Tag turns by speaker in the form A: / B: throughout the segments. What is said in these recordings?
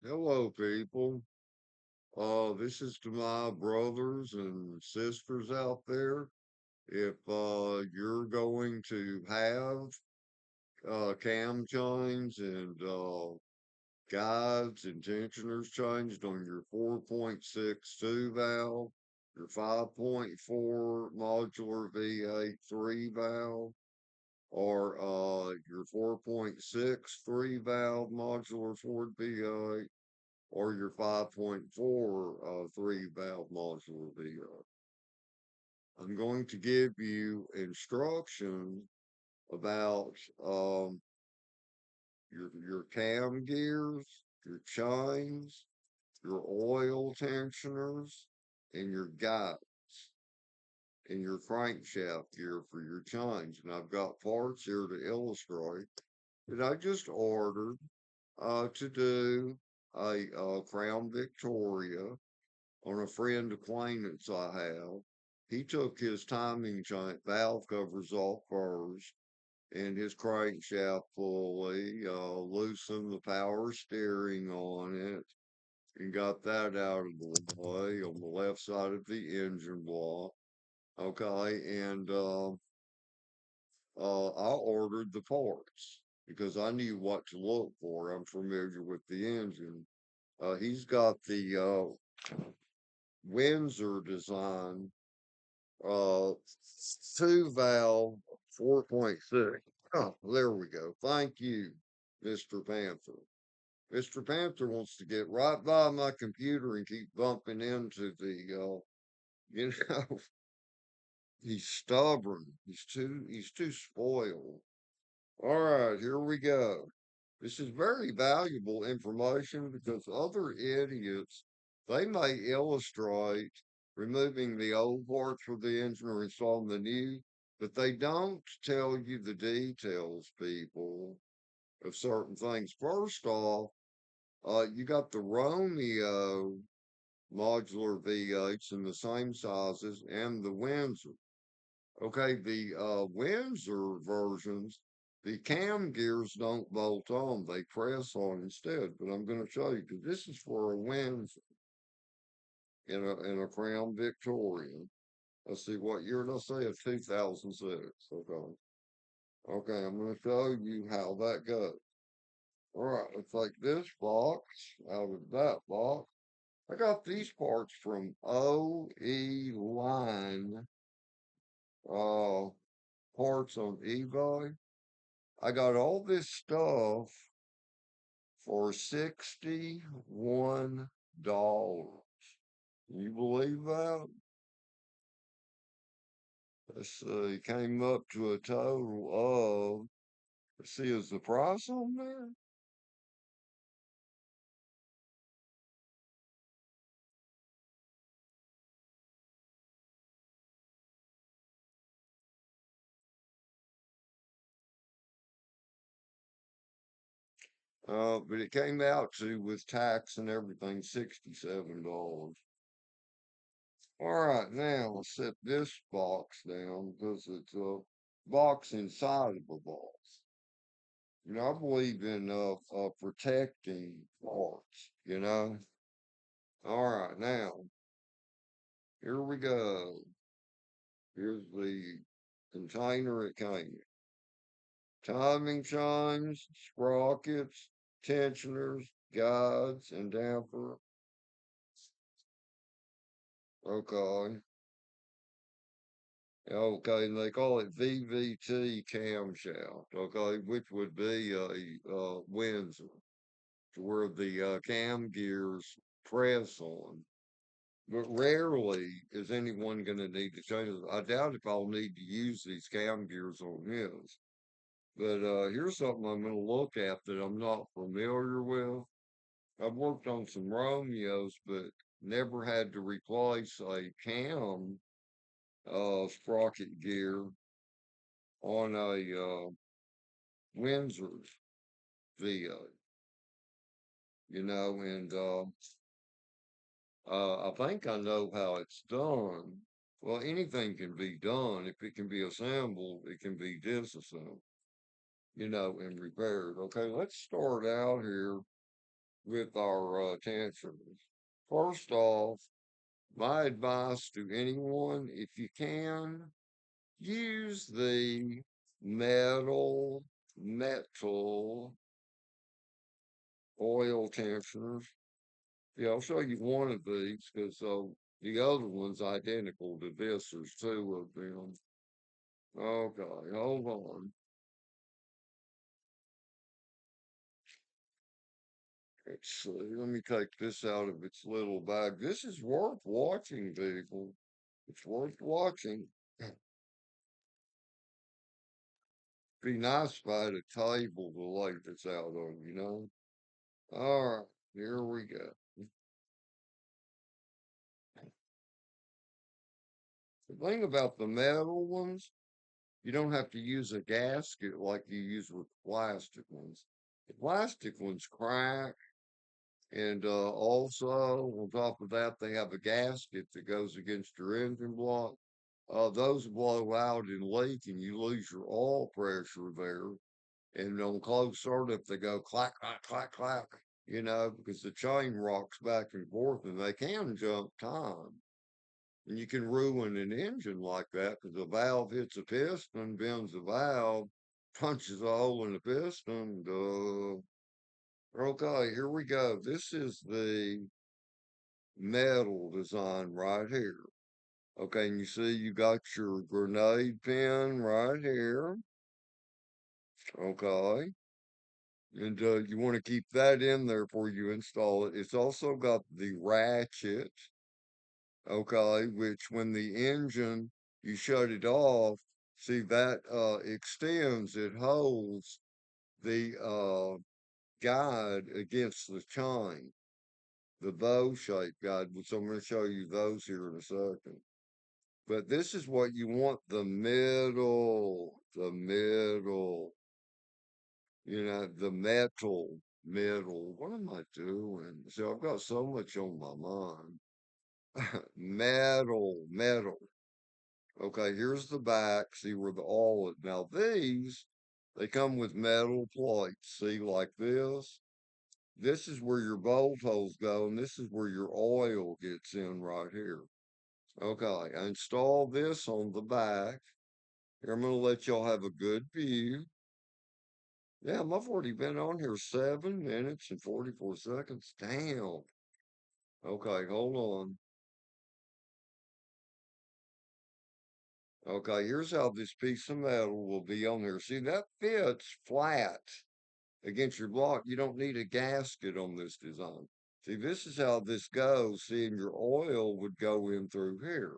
A: Hello, people. This is to my brothers and sisters out there. If you're going to have cam chains and guides and tensioners changed on your 4.62 valve, your 5.4 modular V8 3 valve, or your 4.63 valve modular Ford V8 or your 5.4 3 valve modular VR. I'm going to give you instruction about your cam gears, your chains, your oil tensioners, and your guides, and your crankshaft gear for your chains. And I've got parts here to illustrate that I just ordered to do a Crown Victoria on a friend acquaintance I have. He took his timing chain valve covers off first and his crankshaft fully, loosened the power steering on it and got that out of the way on the left side of the engine block. Okay, and I ordered the parts because I knew what to look for. I'm familiar with the engine. He's got the Windsor design Uh, two valve 4.6. Oh, there we go. Thank you, Mr. Panther. Mr. Panther wants to get right by my computer and keep bumping into you know, he's stubborn. He's too spoiled. All right, here we go. This is very valuable information because other idiots, they may illustrate removing the old parts for the engine or installing the new, but they don't tell you the details, people, of certain things. First off, you got the Romeo modular V8s in the same sizes and the Windsor. Okay, the Windsor versions, the cam gears don't bolt on, they press on instead. But I'm going to show you because this is for a Windsor in a Crown Victoria. Let's see what year did I say? A 2006. Okay. Okay, I'm going to show you how that goes. All right, let's take this box out of that box. I got these parts from OE Line uh, parts on eBay. I got all this stuff for $61. You believe that? Let's see, came up to a total of, let's see, is the price on there? But it came out to, with tax and everything, $67. All right, now let's set this box down because it's a box inside of a box. You know, I believe in protecting parts, you know. All right, now here we go. Here's the container it came in. Timing chimes, sprockets, tensioners, guides, and damper. Okay. Okay, and they call it VVT camshaft, okay, which would be a Windsor, to where the cam gears press on. But rarely is anyone going to need to change it. I doubt if I'll need to use these cam gears on his. But here's something I'm going to look at that I'm not familiar with. I've worked on some Romeos, but never had to replace a cam sprocket gear on a Windsor's VA, you know, and I think I know how it's done. Well, anything can be done. If it can be assembled, it can be disassembled, you know, and repaired. Okay, let's start out here with our tensioners. First off, my advice to anyone, if you can, use the metal oil tensioners. Yeah, I'll show you one of these because the other one's identical to this. There's two of them. Okay, hold on. Let's see. Let me take this out of its little bag. This is worth watching, people. It's worth watching. Be nice if I had a table to lay this out on, you know? All right, here we go. The thing about the metal ones, you don't have to use a gasket like you use with plastic ones. The plastic ones crack, and also on top of that, they have a gasket that goes against your engine block. Those blow out and leak, and you lose your oil pressure there. And on closed startup, they go clack, clack, clack, clack, you know, because the chain rocks back and forth and they can jump time. And you can ruin an engine like that because a valve hits a piston, bends the valve, punches a hole in the piston. Okay, here we go. This is the metal design right here. Okay, and you see you got your grenade pin right here. Okay. And you want to keep that in there before you install it. It's also got the ratchet, okay, which when the engine, you shut it off, see that extends, it holds the guide against the chain, the bow-shaped guide, which I'm going to show you those here in a second. But this is what you want, the middle, the metal. What am I doing? See, I've got so much on my mind. Metal. Okay, here's the back. See where the all is. Now these, they come with metal plates. See, like this. This is where your bolt holes go, and this is where your oil gets in right here. Okay, I installed this on the back. Here, I'm going to let y'all have a good view. Yeah, I've already been on here 7 minutes and 44 seconds. Damn. Okay, hold on. Okay, here's how this piece of metal will be on there. See, that fits flat against your block. You don't need a gasket on this design. See, this is how this goes. See, and your oil would go in through here,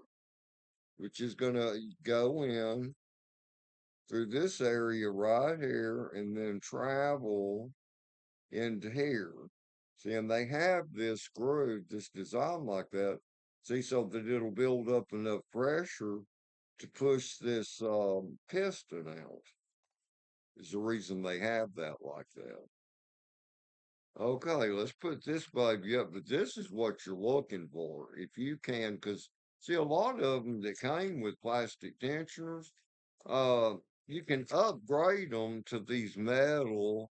A: which is going to go in through this area right here and then travel into here. See, and they have this groove, this design like that. See, so that it'll build up enough pressure to push this piston out. Is the reason they have that like that. Okay, let's put this baby up. But this is what you're looking for, if you can, because see, a lot of them that came with plastic tensioners, uh, you can upgrade them to these metal.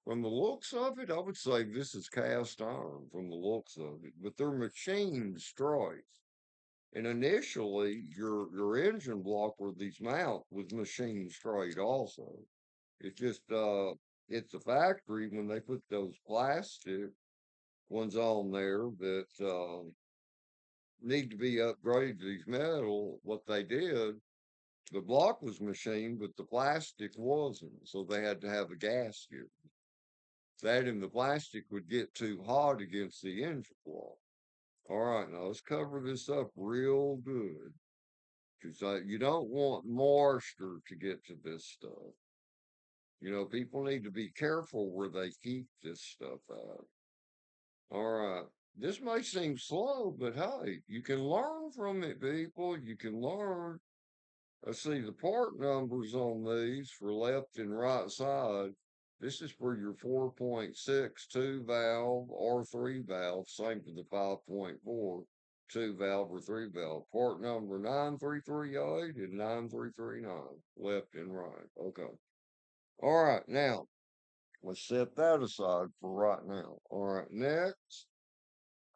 A: From the looks of it, I would say this is cast iron from the looks of it, but they're machined straight. And initially, your engine block where these mount was machined straight also. It's just it's the factory when they put those plastic ones on there that need to be upgraded to these metal. What they did, the block was machined, but the plastic wasn't, so they had to have a gasket. That and the plastic would get too hot against the engine block. All right, now let's cover this up real good. Because you don't want moisture to get to this stuff. People need to be careful where they keep this stuff at. All right. This may seem slow, but hey, you can learn from it, people. You can learn. Let's see the part numbers on these for left and right side. This is for your 4.62 valve or 3 valve, same for the 5.4 2 valve or 3 valve. Part number 9338 and 9339, left and right. Okay. All right. Now, Let's set that aside for right now. All right, next.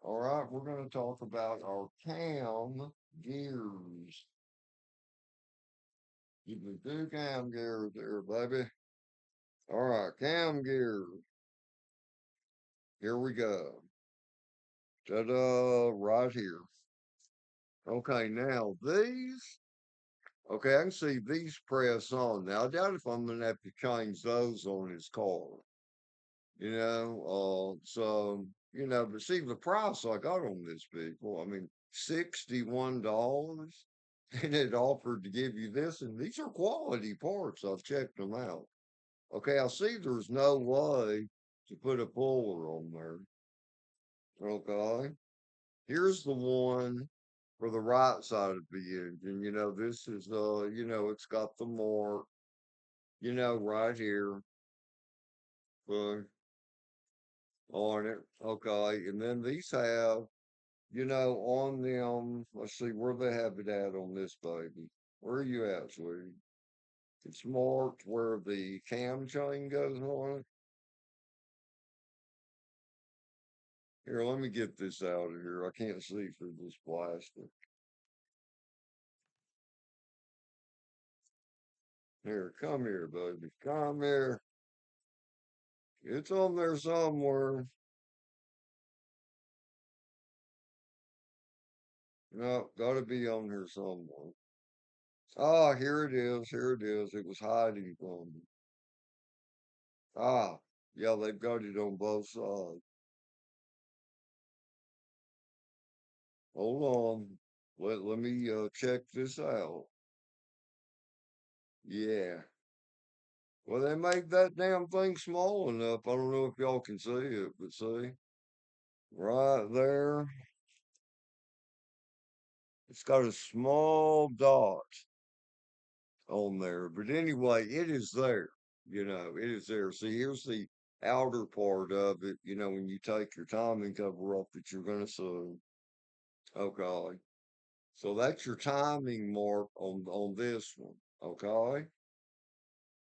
A: All right, we're going to talk about our cam gears. You can do cam gears there, baby. All right, cam gears. Here we go. Ta-da, right here. Okay, now these, okay, I can see these press on. Now, I doubt if I'm going to have to change those on his car. But see the price I got on this vehicle, I mean, $61, and it offered to give you this, and these are quality parts. I've checked them out. Okay, I see there's no way to put a puller on there. Okay, here's the one for the right side of the engine. This is it's got the mark, right here. Uh, on it. Okay. And then these have, on them, let's see where they have it at on this baby. Where are you at, sweetie? It's marked where the cam chain goes on it. Here, let me get this out of here. I can't see through this plastic. Here, come here, baby. Come here. It's on there somewhere. No, gotta be on here somewhere. Ah, here it is. Here it is. It was hiding from me. Ah, yeah, they've got it on both sides. Hold on. Let me check this out. Yeah. Well, they made that damn thing small enough. I don't know if y'all can see it, but see, right there, it's got a small dot on there. But anyway, it is there. It is there. See, here's the outer part of it. When you take your timing cover off that you're going to sew. Okay. So that's your timing mark on this one. Okay.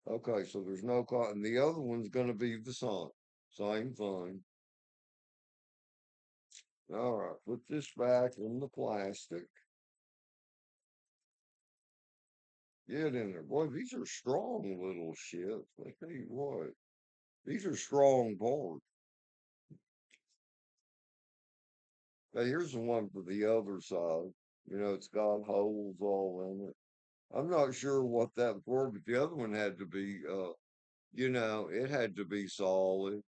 A: Okay, so there's no cotton. The other one's going to be the sun. Same thing. All right, put this back in the plastic. Get in there. Boy, these are strong little shits. I tell you what, these are strong parts. Now, here's the one for the other side. It's got holes all in it. I'm not sure what that for, but the other one had to be, it had to be solid,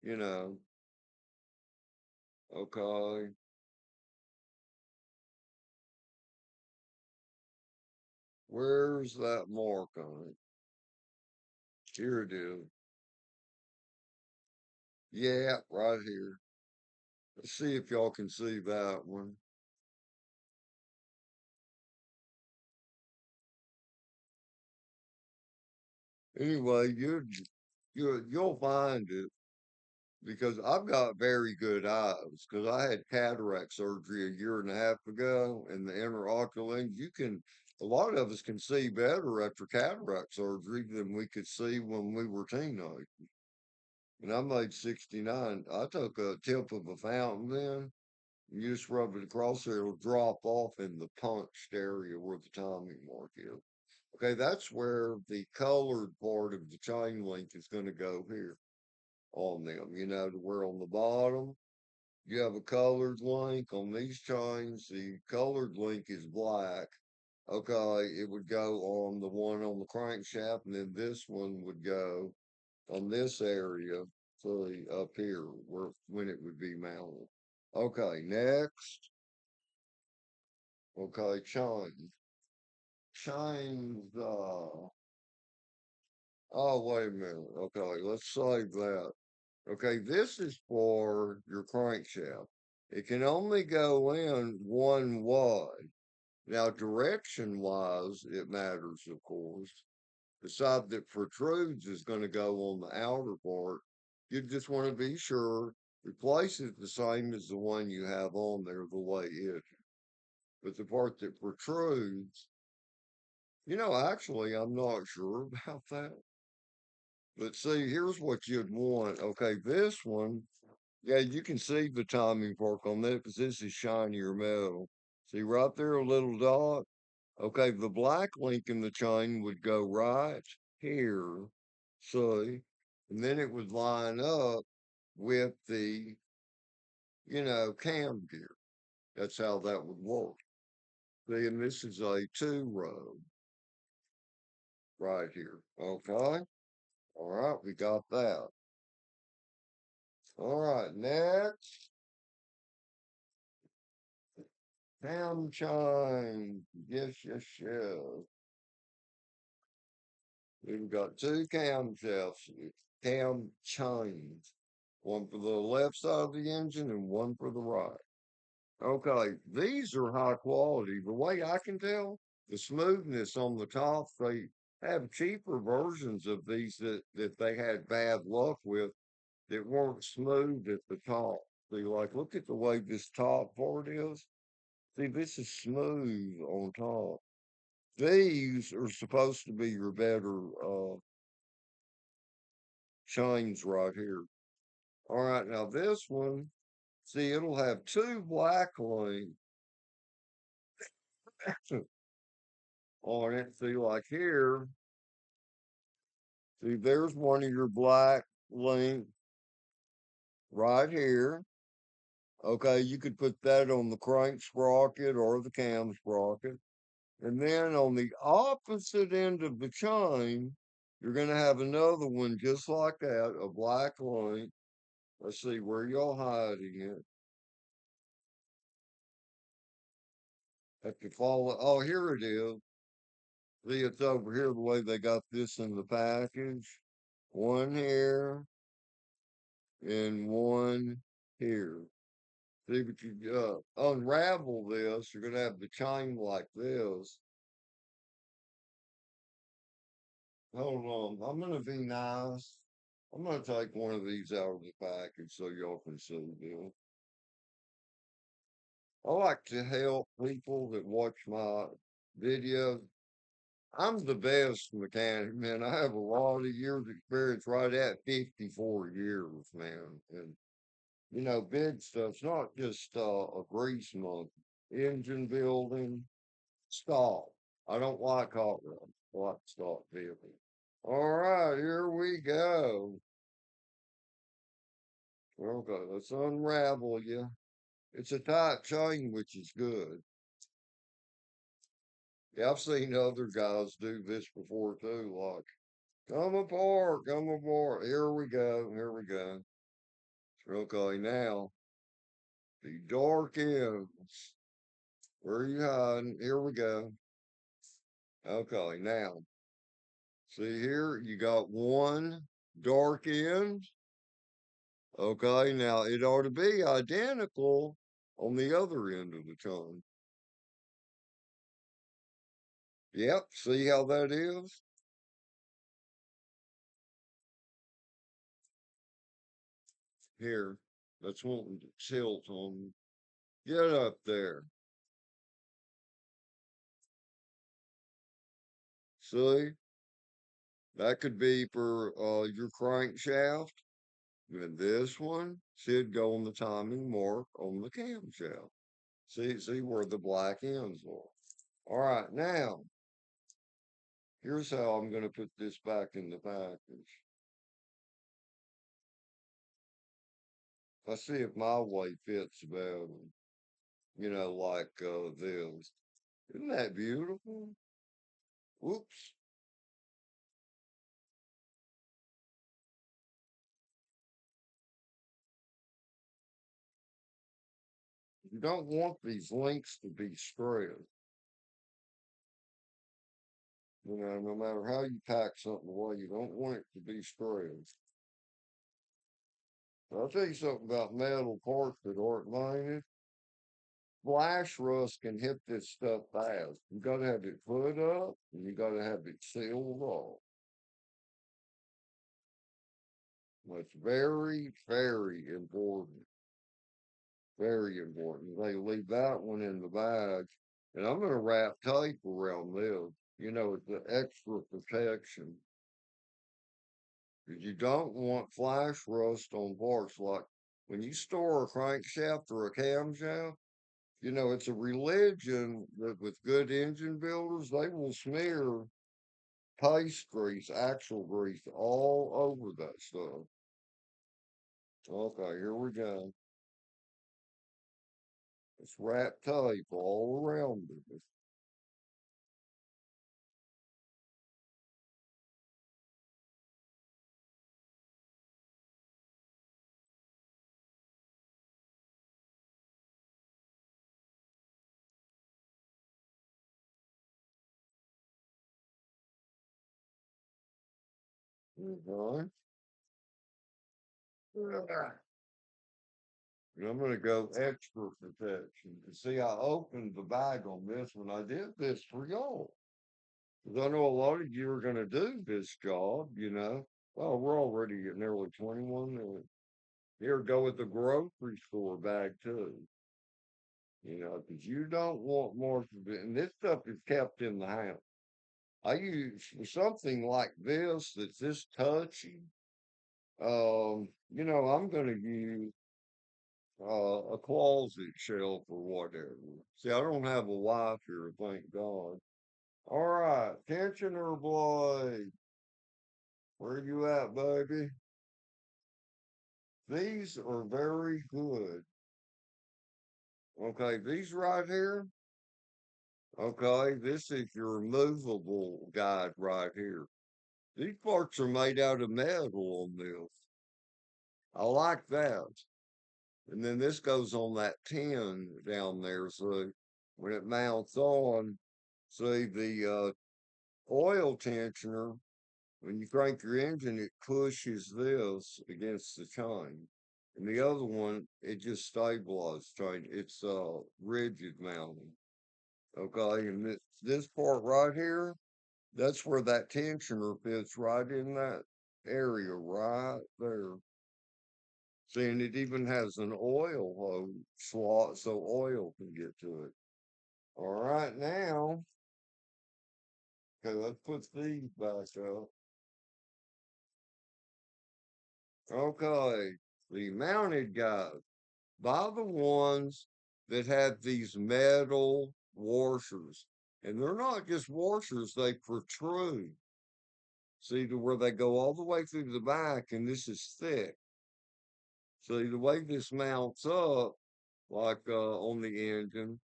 A: you know. Okay. Where's that mark on it? Here it is. Yeah, right here. Let's see if y'all can see that one. Anyway, you'll find it because I've got very good eyes because I had cataract surgery a year and a half ago, and the intraocular lens. A lot of us can see better after cataract surgery than we could see when we were teenagers. And I made 69. I took a tip of a fountain then. You just rub it across there, it'll drop off in the punched area where the timing mark is. Okay, that's where the colored part of the chain link is going to go here on them, to where on the bottom you have a colored link on these chains. The colored link is black. Okay, it would go on the one on the crankshaft, and then this one would go on this area, fully up here, where when it would be mounted. Okay, next. Okay, chain. Chains, oh, wait a minute. Okay, let's save that. Okay, this is for your crankshaft. It can only go in one way. Now, direction wise, it matters, of course. The side that protrudes is going to go on the outer part. You just want to be sure the place is the same as the one you have on there, the way it is. But the part that protrudes, actually, I'm not sure about that. But see, here's what you'd want. Okay, this one, yeah, you can see the timing fork on that because this is shinier metal. See right there, a little dot. Okay, the black link in the chain would go right here, see, and then it would line up with the, cam gear. That's how that would work. See, and this is a 2 row right here. Okay. All right, we got that. All right, next, cam chain. Yes, yes, yes. We've got two camshafts, cam chains, one for the left side of the engine and one for the right. Okay, these are high quality. The way I can tell, the smoothness on the top, they have cheaper versions of these that they had bad luck with that weren't smooth at the top. See, like, look at the way this top part is. See, this is smooth on top. These are supposed to be your better chains right here. All right, now this one, see, it'll have two black links on it. See, like here, see, there's one of your black links right here. Okay, you could put that on the crank sprocket or the cam sprocket. And then on the opposite end of the chain, you're going to have another one just like that, a black link. Let's see where y'all hiding it. Have to follow. Oh, here it is. See, it's over here the way they got this in the package. One here and one here. See, but you unravel this, you're gonna have the chain like this. Hold on, I'm gonna be nice. I'm gonna take one of these out of the package so y'all can see this. I like to help people that watch my videos. I'm the best mechanic, man. I have a lot of years experience right at 54 years, man. And big stuff's not just a grease monkey. Engine building, stall. I don't like hot rods. I like stock vehicles. All right, here we go. Okay, let's unravel you. It's a tight chain, which is good. Yeah, I've seen other guys do this before too. Like, come apart, come apart. Here we go, here we go. Okay, now the dark ends. Where are you hiding? Here we go. Okay, now see here, you got one dark end. Okay, now it ought to be identical on the other end of the chain. Yep, see how that is? Here, that's wanting to tilt on. Get up there. See, that could be for your crankshaft. And this one should go on the timing mark on the camshaft. See where the black ends are. All right, now here's how I'm going to put this back in the package. Let's see if my way fits better. Like this. Isn't that beautiful? Whoops. You don't want these links to be spread. No matter how you pack something away, you don't want it to be spread. I'll tell you something about metal parts that aren't mining. Flash rust can hit this stuff fast. You got to have it put up and you got to have it sealed off. That's very, very important. Very important. They leave that one in the bag. And I'm going to wrap tape around this. It's the extra protection. 'Cause you don't want flash rust on parts. Like when you store a crankshaft or a camshaft, it's a religion that with good engine builders, they will smear paste grease, actual grease, all over that stuff. Okay, here we go. It's wrap tape all around it. Okay. And I'm going to go extra protection. You see, I opened the bag on this when I did this for y'all. Because I know a lot of you are going to do this job. Well, we're already at nearly 21 minutes. Here, go with the grocery store bag too. Because you don't want more of it. And this stuff is kept in the house. I use for something like this that's this touchy. I'm going to use a closet shelf or whatever. See, I don't have a wife here, thank God. All right, tensioner blade. Where you at, baby? These are very good. Okay, these right here. Okay, this is your movable guide right here. These parts are made out of metal on this. I like that. And then this goes on that tin down there. So when it mounts on, see the oil tensioner, when you crank your engine, it pushes this against the chain. And the other one, it just stabilizes chain. It's rigid mounting. Okay, and this part right here, that's where that tensioner fits right in that area right there. See, and it even has an oil slot so oil can get to it. All right, now, okay, let's put these back up. Okay, the mounted guys, buy the ones that have these metal washers. And they're not just washers, they protrude. See, to where they go all the way through the back, and this is thick. See, the way this mounts up, like on the engine,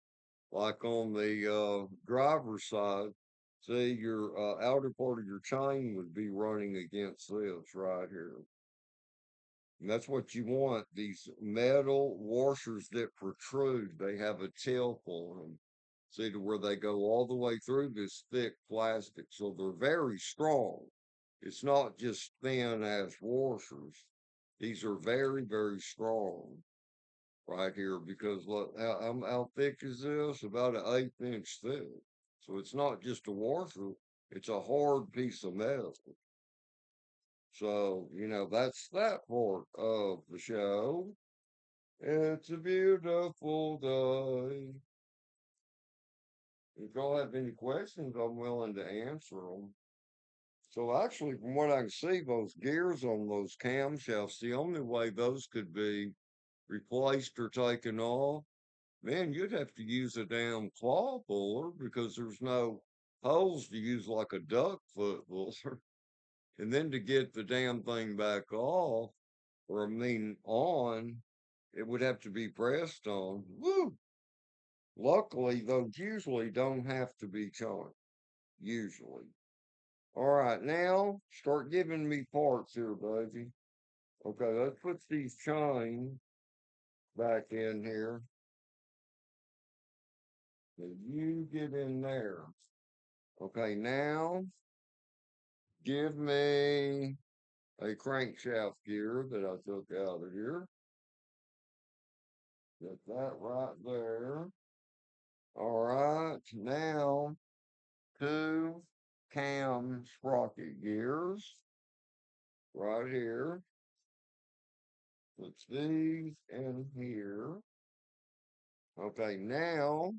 A: like on the driver's side, see, your outer part of your chain would be running against this right here. And that's what you want. These metal washers that protrude, they have a tilt on them. See, to where they go all the way through this thick plastic. So they're very strong. It's not just thin ass washers. These are very, very strong right here because look, how thick is this? About an 1/8 thick. So it's not just a washer, it's a hard piece of metal. So, that's that part of the show. It's a beautiful day. If y'all have any questions, I'm willing to answer them. So actually, from what I can see, those gears on those camshafts, the only way those could be replaced or taken off, man, you'd have to use a damn claw puller because there's no holes to use like a duck foot puller. And then to get the damn thing back off, or I mean on, it would have to be pressed on. Woo! Luckily, those usually don't have to be charged. Usually. All right, now start giving me parts here, baby. Okay, let's put these chains back in here. And you get in there. Okay, now give me a crankshaft gear that I took out of here. Get that right there. All right, now two cam sprocket gears right here. Put these in here. Okay, now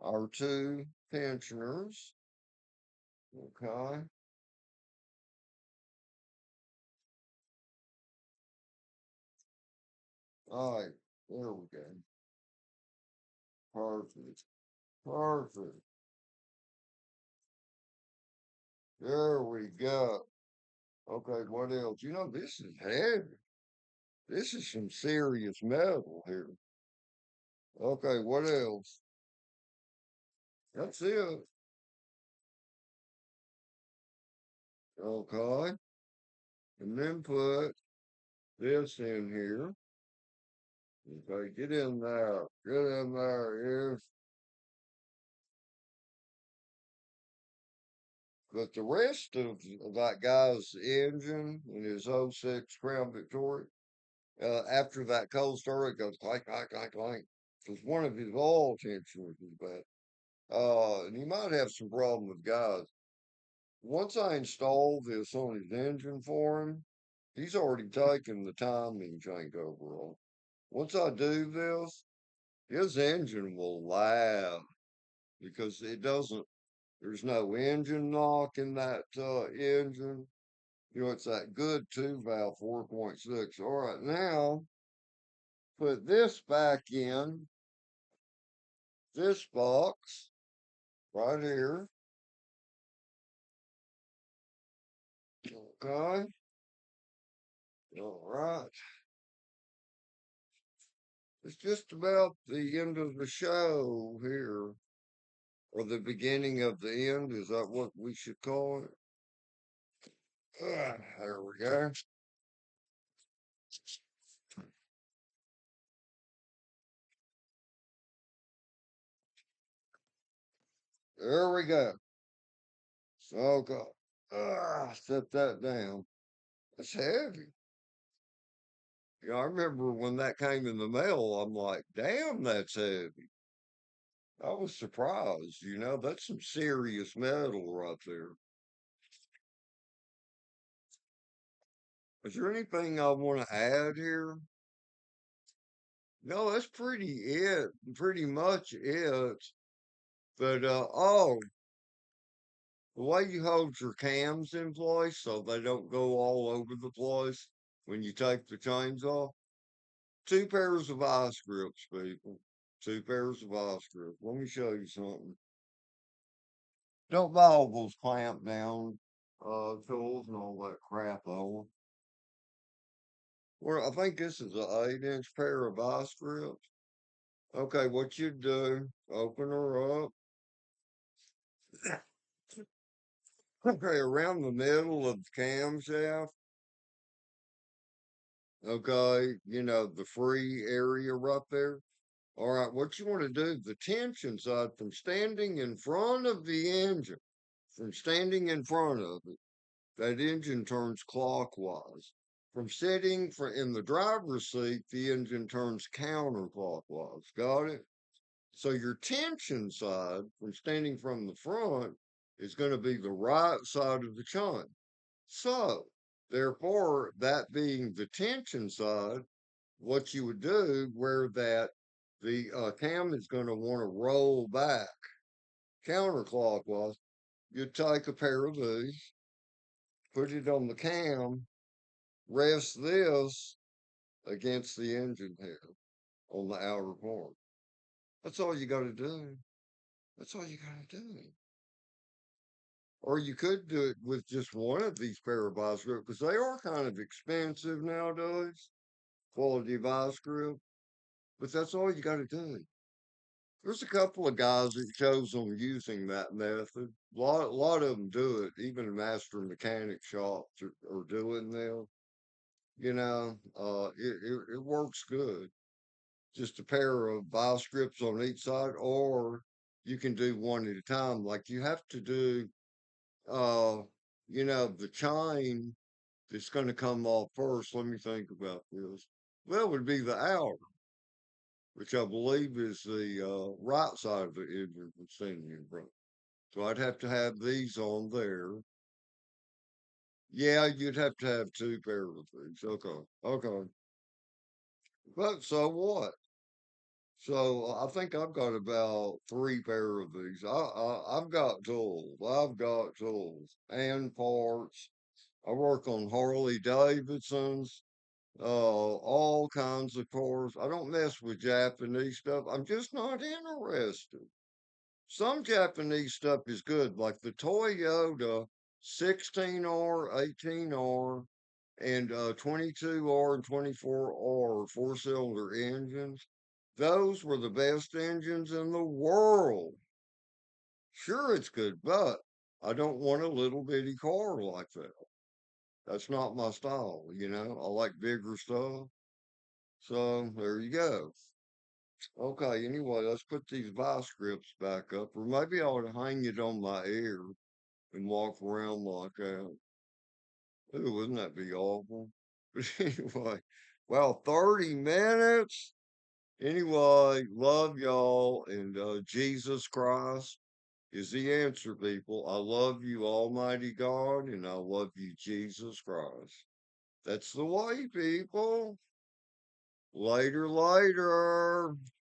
A: our two tensioners. Okay. All right, there we go. Perfect. Perfect. There we go. Okay, what else? You know, this is heavy. This is some serious metal here. Okay, what else? That's it. Okay. And then put this in here. Okay, get in there. Get in there. Yes. But the rest of that guy's engine and his '06 Crown Victoria, after that cold start, it goes clank, clank, clank, clank. Because one of his oil tensioners is bad. And he might have some problem with guys. Once I install this on his engine for him, he's already taken the timing changeover on. Once I do this, his engine will laugh because it doesn't, there's no engine knock in that engine. You know, it's that good two valve 4.6. All right, now put this back in this box right here. Okay. All right. It's just about the end of the show here, or the beginning of the end. Is that what we should call it? There we go. There we go. Okay. Set that down. It's heavy. Yeah, I remember when that came in the mail, I'm like, damn, that's heavy. I was surprised, you know, that's some serious metal right there. Is there anything I want to add here? No, that's pretty much it. But oh, the way you hold your cams in place so they don't go all over the place when you take the chains off. Two pairs of ice grips, people. Two pairs of ice grips. Let me show you something. Don't buy all those clamp down tools and all that crap on. Well, I think this is an 8-inch pair of vice grips. Okay, what you do, open her up. Okay, around the middle of the camshaft. Okay, you know, the free area right there. All right, what you want to do, the tension side from standing in front of the engine, from standing in front of it, that engine turns clockwise. From sitting in the driver's seat, the engine turns counterclockwise. Got it? So your tension side, from standing from the front, is going to be the right side of the chain. So, therefore, that being the tension side, what you would do where that the cam is going to want to roll back counterclockwise, you take a pair of these, put it on the cam, rest this against the engine head on the outer part. That's all you got to do. That's all you got to do. Or you could do it with just one of these pair of vice grips because they are kind of expensive nowadays. Quality vice grip, but that's all you got to do. There's a couple of guys that shows them using that method. A lot of them do it. Even master mechanic shops are doing them. You know, it works good. Just a pair of vice grips on each side, or you can do one at a time. Like you have to do, uh, you know, the chain that's going to come off first. Let me think about this. Well, it would be the outer, which I believe is the right side of the engine from standing in front. So I'd have to have these on there. Yeah, you'd have to have two pairs of these. Okay. Okay. But so what? So I think I've got about three pair of these. I've got tools. I've got tools and parts. I work on Harley Davidsons. all kinds of cars. I don't mess with Japanese stuff. I'm just not interested. Some Japanese stuff is good, like the Toyota 16R, 18R, and 22R and 24R four-cylinder engines. Those were the best engines in the world. Sure, it's good, but I don't want a little bitty car like that. That's not my style, you know. I like bigger stuff. So there you go. Okay, anyway, let's put these vice grips back up, or maybe I ought to hang it on my ear and walk around like that. Ooh, wouldn't that be awful? But anyway, well, 30 minutes. Anyway, love y'all, and Jesus Christ is the answer, people. I love you, Almighty God, and I love you, Jesus Christ. That's the way, people. Later, later.